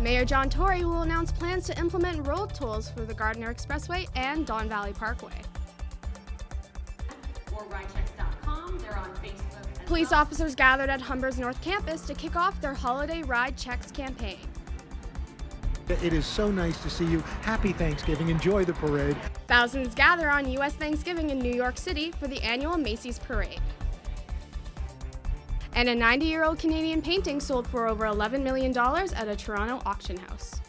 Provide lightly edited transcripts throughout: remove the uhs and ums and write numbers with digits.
Mayor John Tory will announce plans to implement road tolls for the Gardiner Expressway and Don Valley Parkway. Or ridechecks.com, they're on Facebook. Police officers gathered at Humber's North Campus to kick off their Holiday Ride Checks campaign. It is so nice to see you. Happy Thanksgiving. Enjoy the parade. Thousands gather on U.S. Thanksgiving in New York City for the annual Macy's Parade. And a 90-year-old Canadian painting sold for over $11 million at a Toronto auction house.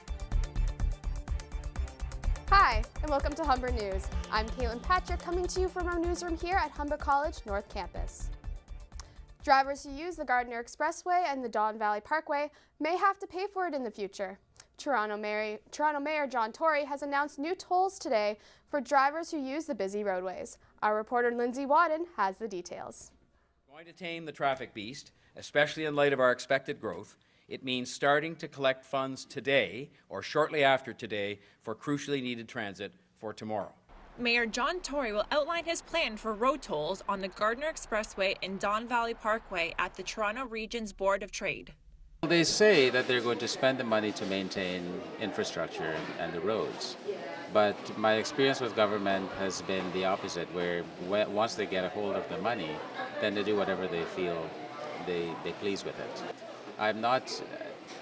Hi, and welcome to Humber News. I'm Caitlin Patrick, coming to you from our newsroom here at Humber College North Campus. Drivers who use the Gardiner Expressway and the Don Valley Parkway may have to pay for it in the future. Toronto Mayor John Tory has announced new tolls today for drivers who use the busy roadways. Our reporter Lindsay Wadden has the details. Going to tame the traffic beast, especially in light of our expected growth, it means starting to collect funds today or shortly after today for crucially needed transit for tomorrow. Mayor John Tory will outline his plan for road tolls on the Gardiner Expressway and Don Valley Parkway at the Toronto Region's Board of Trade. They say that they're going to spend the money to maintain infrastructure and the roads. But my experience with government has been the opposite, where once they get a hold of the money, then they do whatever they feel they please with it. I'm not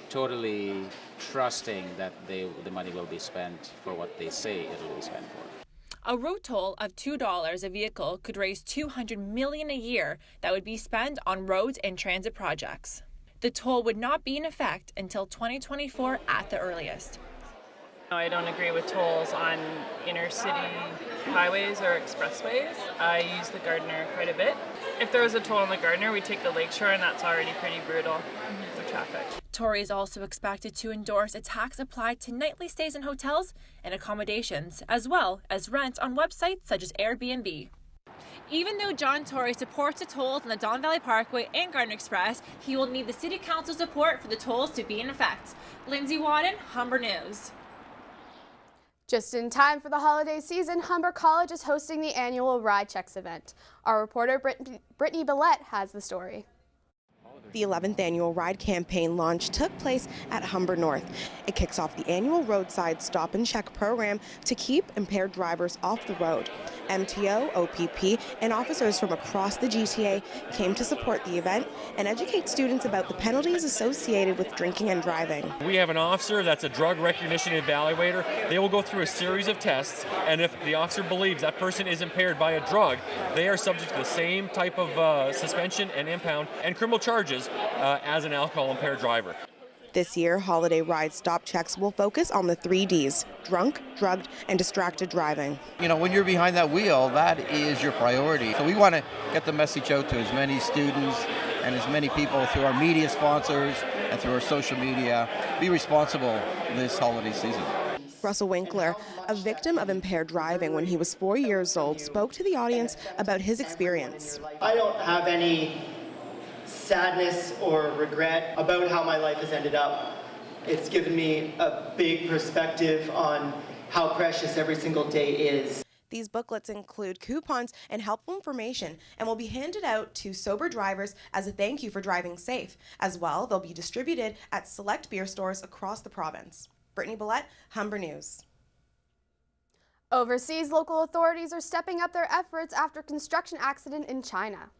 totally trusting that the money will be spent for what they say it will be spent for. A road toll of $2 a vehicle could raise $200 million a year that would be spent on roads and transit projects. The toll would not be in effect until 2024 at the earliest. I don't agree with tolls on inner city highways or expressways. I use the Gardiner quite a bit. If there was a toll on the Gardiner, we take the lakeshore, and that's already pretty brutal for traffic. Tory is also expected to endorse a tax applied to nightly stays in hotels and accommodations, as well as rent on websites such as Airbnb. Even though John Tory supports the tolls on the Don Valley Parkway and Gardiner Express, he will need the City Council support for the tolls to be in effect. Lindsay Wadden, Humber News. Just in time for the holiday season, Humber College is hosting the annual Ride Checks event. Our reporter Brittany Billette has the story. The 11th annual Ride campaign launch took place at Humber North. It kicks off the annual roadside stop and check program to keep impaired drivers off the road. MTO, OPP, and officers from across the GTA came to support the event and educate students about the penalties associated with drinking and driving. We have an officer that's a drug recognition evaluator. They will go through a series of tests, and if the officer believes that person is impaired by a drug, they are subject to the same type of suspension and impound and criminal charges as an alcohol impaired driver. This year, holiday ride stop checks will focus on the 3 Ds: drunk, drugged, and distracted driving. You know, when you're behind that wheel, that is your priority. So we want to get the message out to as many students and as many people through our media sponsors and through our social media. Be responsible this holiday season. Russell Winkler, a victim of impaired driving when he was 4 years old, spoke to the audience about his experience. I don't have any sadness or regret about how my life has ended up. It's given me a big perspective on how precious every single day is. These booklets include coupons and helpful information and will be handed out to sober drivers as a thank you for driving safe. As well, they'll be distributed at select beer stores across the province. Brittany Billette, Humber News. Overseas, local authorities are stepping up their efforts after a construction accident in China.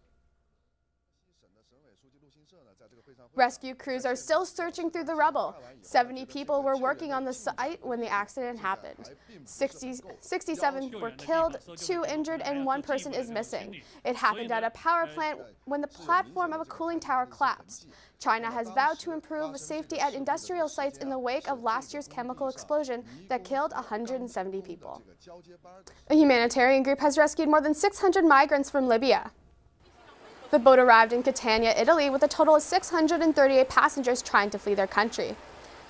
Rescue crews are still searching through the rubble. 70 people were working on the site when the accident happened. 67 were killed, 2 injured, and 1 person is missing. It happened at a power plant when the platform of a cooling tower collapsed. China has vowed to improve safety at industrial sites in the wake of last year's chemical explosion that killed 170 people. A humanitarian group has rescued more than 600 migrants from Libya. The boat arrived in Catania, Italy, with a total of 638 passengers trying to flee their country.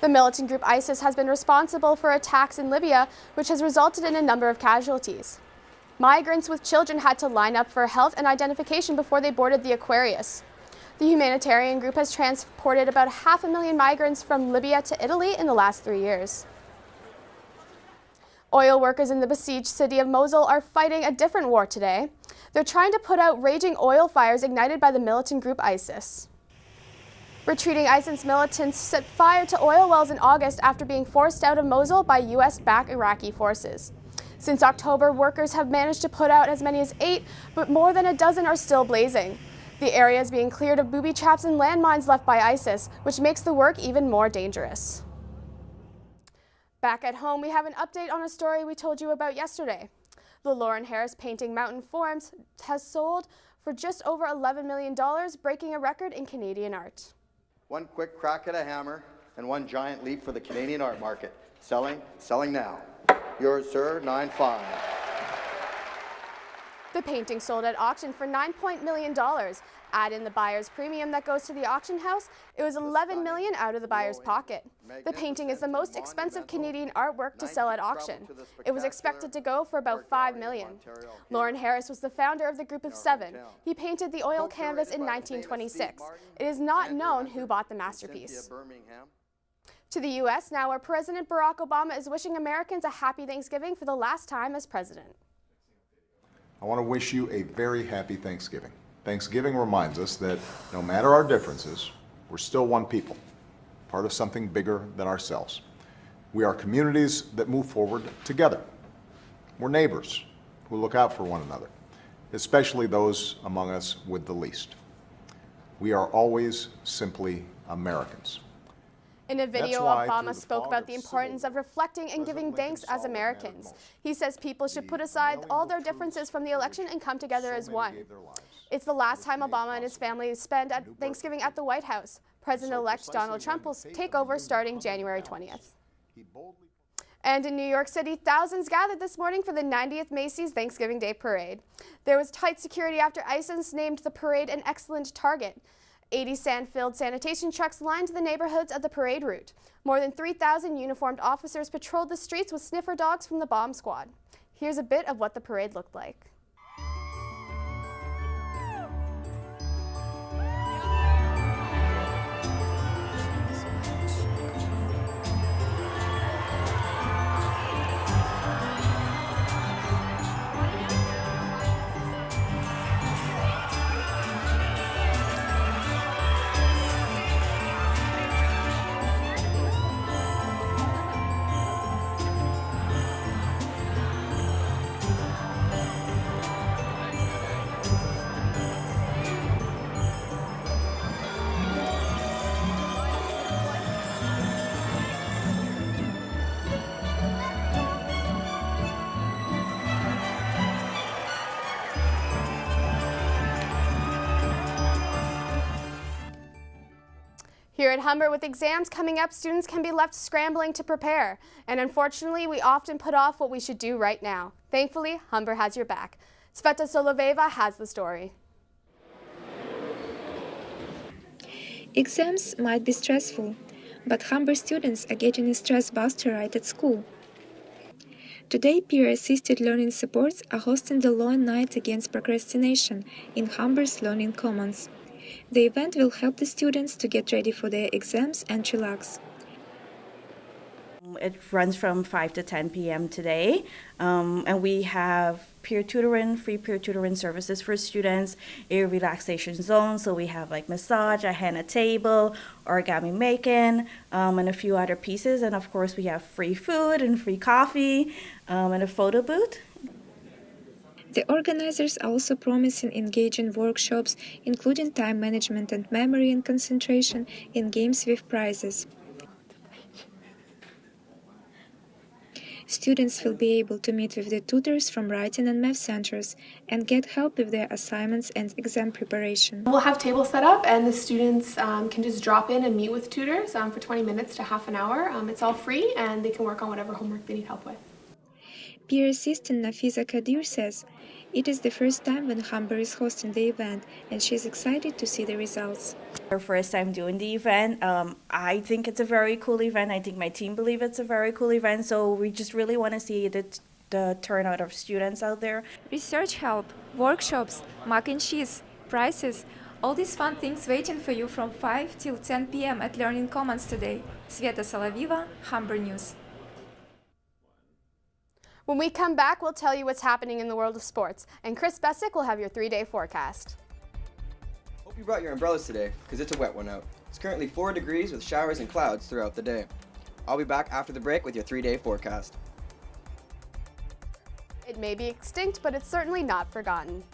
The militant group ISIS has been responsible for attacks in Libya, which has resulted in a number of casualties. Migrants with children had to line up for health and identification before they boarded the Aquarius. The humanitarian group has transported about 500,000 migrants from Libya to Italy in the last 3 years. Oil workers in the besieged city of Mosul are fighting a different war today. They're trying to put out raging oil fires ignited by the militant group ISIS. Retreating ISIS militants set fire to oil wells in August after being forced out of Mosul by U.S.-backed Iraqi forces. Since October, workers have managed to put out as many as 8, but more than a dozen are still blazing. The area is being cleared of booby traps and landmines left by ISIS, which makes the work even more dangerous. Back at home, we have an update on a story we told you about yesterday. The Lauren Harris painting Mountain Forms has sold for just over $11 million, breaking a record in Canadian art. One quick crack at a hammer and one giant leap for the Canadian art market. Selling now. Yours, sir, 9.5. The painting sold at auction for $9 million. Add in the buyer's premium that goes to the auction house, it was $11 million out of the buyer's pocket. The painting is the most expensive Canadian artwork to sell at auction. It was expected to go for about $5 million. Lauren Harris was the founder of the Group of 7. He painted the oil canvas in 1926. It is not known who bought the masterpiece. To the U.S. now, where President Barack Obama is wishing Americans a happy Thanksgiving for the last time as president. I want to wish you a very happy Thanksgiving. Thanksgiving reminds us that no matter our differences, we're still one people, part of something bigger than ourselves. We are communities that move forward together. We're neighbors who look out for one another, especially those among us with the least. We are always simply Americans. In a video, Obama spoke about the importance of reflecting and giving thanks as Americans. He says people should put aside all their differences from the election and come together as one. It's the last time Obama and his family spend at Thanksgiving at the White House. President-elect Donald Trump will take over starting January 20th. And in New York City, thousands gathered this morning for the 90th Macy's Thanksgiving Day Parade. There was tight security after ISIS named the parade an excellent target. 80 sand-filled sanitation trucks lined the neighborhoods of the parade route. More than 3,000 uniformed officers patrolled the streets with sniffer dogs from the bomb squad. Here's a bit of what the parade looked like. Here at Humber, with exams coming up, students can be left scrambling to prepare. And unfortunately, we often put off what we should do right now. Thankfully, Humber has your back. Sveta Soloveva has the story. Exams might be stressful, but Humber students are getting a stress buster right at school. Today, peer-assisted learning supports are hosting the Law Night Against Procrastination in Humber's Learning Commons. The event will help the students to get ready for their exams and relax. It runs from 5 to 10 p.m. today, and we have peer tutoring, free peer tutoring services for students, a relaxation zone, so we have like massage, a henna table, origami making, and a few other pieces, and of course we have free food and free coffee, and a photo booth. The organizers are also promising engaging workshops, including time management and memory and concentration, in games with prizes. Students will be able to meet with the tutors from writing and math centers and get help with their assignments and exam preparation. We'll have tables set up and the students can just drop in and meet with tutors for 20 minutes to half an hour. It's all free and they can work on whatever homework they need help with. Peer assistant Nafiza Kadir says it is the first time when Humber is hosting the event and she's excited to see the results. Our first time doing the event. I think it's a very cool event. I think my team believes it's a very cool event, so we just really want to see the turnout of students out there. Research help, workshops, mac and cheese, prizes, all these fun things waiting for you from 5 till 10 p.m. at Learning Commons today. Sveta Soloveva, Humber News. When we come back, we'll tell you what's happening in the world of sports, and Chris Bessick will have your 3-day forecast. Hope you brought your umbrellas today, because it's a wet one out. It's currently 4 degrees with showers and clouds throughout the day. I'll be back after the break with your 3-day forecast. It may be extinct, but it's certainly not forgotten.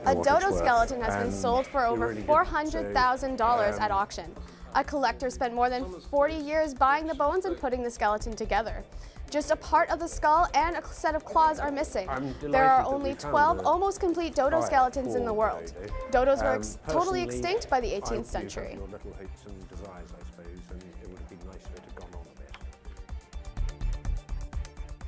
A dodo skeleton has been sold for over $400,000 at auction. A collector spent more than 40 years buying the bones and putting the skeleton together. Just a part of the skull and a set of claws are missing. There are only 12 almost complete dodo skeletons in the world. Dodos were totally extinct by the 18th century. Little hopes and desires, I suppose, and it would have been nice if it had gone on.